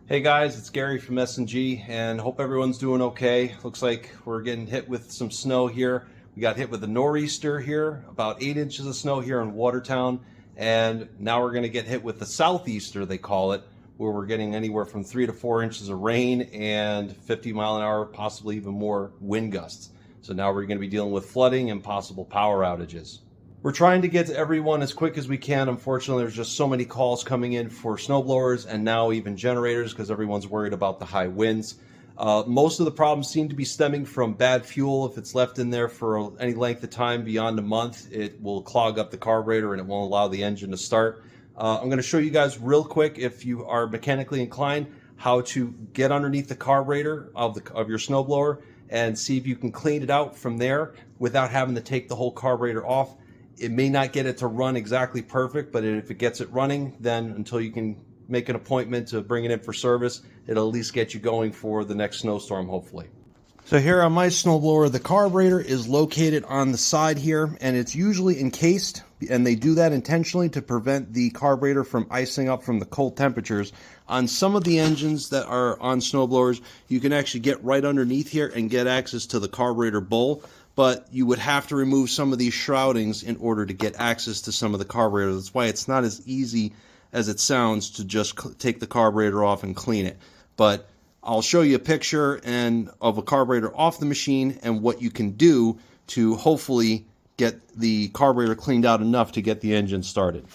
Hey guys, it's Gary from S&G and hope everyone's doing okay. Looks like we're getting hit with some snow here. We got hit with a nor'easter here, about 8 inches of snow here in Watertown, and now we're going to get hit with the southeaster, they call it, where we're getting anywhere from 3 to 4 inches of rain and 50 mile an hour, possibly even more wind gusts. So now we're going to be dealing with flooding and possible power outages. We're trying to get to everyone as quick as we can. Unfortunately, there's just so many calls coming in for snowblowers and now even generators because everyone's worried about the high winds. Most of the problems seem to be stemming from bad fuel. If it's left in there for any length of time beyond a month, it will clog up the carburetor and it won't allow the engine to start. I'm going to show you guys real quick, if you are mechanically inclined, how to get underneath the carburetor of your snowblower and see if you can clean it out from there without having to take the whole carburetor off. It may not get it to run exactly perfect, but if it gets it running, then until you can make an appointment to bring it in for service, it'll at least get you going for the next snowstorm, hopefully. So here on my snowblower, the carburetor is located on the side here, and it's usually encased, and they do that intentionally to prevent the carburetor from icing up from the cold temperatures. On some of the engines that are on snowblowers, you can actually get right underneath here and get access to the carburetor bowl, but you would have to remove some of these shroudings in order to get access to some of the carburetor. That's why it's not as easy as it sounds to just take the carburetor off and clean it. But I'll show you a picture of a carburetor off the machine and what you can do to hopefully get the carburetor cleaned out enough to get the engine started.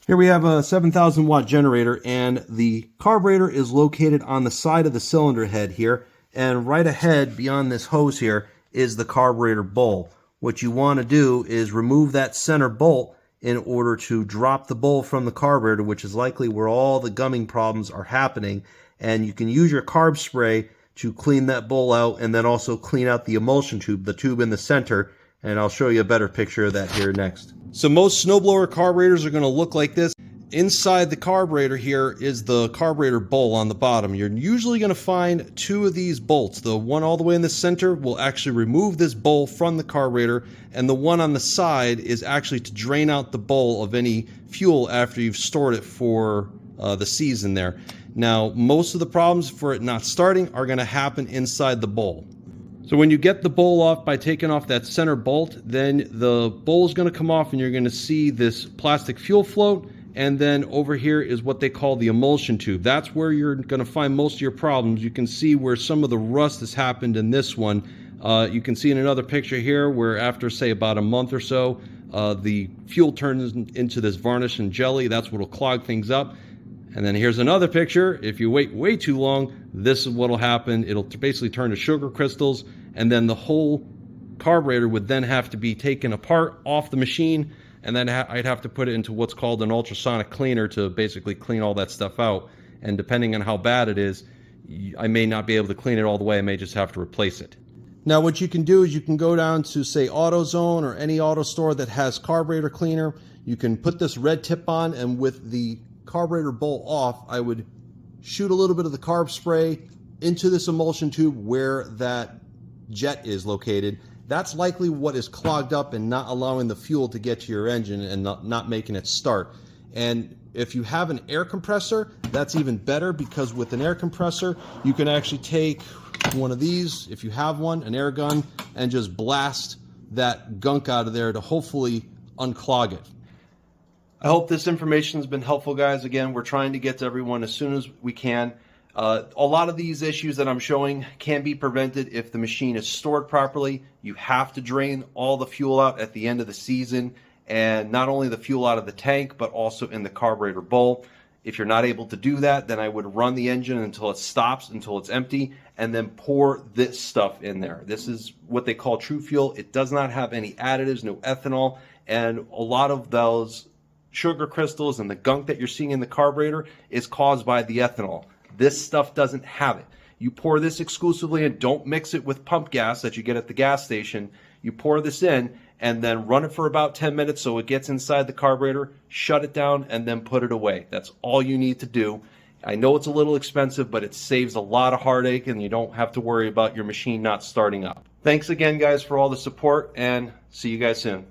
Here we have a 7,000 watt generator, and the carburetor is located on the side of the cylinder head here, and right ahead beyond this hose here is the carburetor bowl. What you want to do is remove that center bolt in order to drop the bowl from the carburetor, which is likely where all the gumming problems are happening. And you can use your carb spray to clean that bowl out and then also clean out the emulsion tube, the tube in the center. And I'll show you a better picture of that here next. So most snowblower carburetors are going to look like this. Inside the carburetor here is the carburetor bowl on the bottom. You're usually going to find two of these bolts. The one all the way in the center will actually remove this bowl from the carburetor, and the one on the side is actually to drain out the bowl of any fuel after you've stored it for the season there. Now, most of the problems for it not starting are going to happen inside the bowl. So when you get the bowl off by taking off that center bolt, then the bowl is going to come off and you're going to see this plastic fuel float. And then over here is what they call the emulsion tube. That's where you're going to find most of your problems. You can see where some of the rust has happened in this one. You can see in another picture here where after, say, about a month or so, the fuel turns into this varnish and jelly. That's what will clog things up. And then here's another picture. If you wait way too long, this is what will happen. It'll basically turn to sugar crystals, and then the whole carburetor would then have to be taken apart off the machine, and then I'd have to put it into what's called an ultrasonic cleaner to basically clean all that stuff out. And depending on how bad it is, I may not be able to clean it all the way. I may just have to replace it. Now what you can do is you can go down to, say, AutoZone or any auto store that has carburetor cleaner. You can put this red tip on, and with the carburetor bowl off, I would shoot a little bit of the carb spray into this emulsion tube where that jet is located. That's likely what is clogged up and not allowing the fuel to get to your engine and not making it start. And if you have an air compressor, that's even better, because with an air compressor, you can actually take one of these, if you have one, an air gun, and just blast that gunk out of there to hopefully unclog it. I hope this information has been helpful, guys. Again, we're trying to get to everyone as soon as we can. A lot of these issues that I'm showing can be prevented if the machine is stored properly. You have to drain all the fuel out at the end of the season, and not only the fuel out of the tank, but also in the carburetor bowl. If you're not able to do that, then I would run the engine until it stops, until it's empty, and then pour this stuff in there. This is what they call true fuel. It does not have any additives, no ethanol, and a lot of those sugar crystals and the gunk that you're seeing in the carburetor is caused by the ethanol. This stuff doesn't have it. You pour this exclusively in. Don't mix it with pump gas that you get at the gas station. You pour this in and then run it for about 10 minutes so it gets inside the carburetor, shut it down, and then put it away. That's all you need to do. I know it's a little expensive, but it saves a lot of heartache, and you don't have to worry about your machine not starting up. Thanks again, guys, for all the support, and see you guys soon.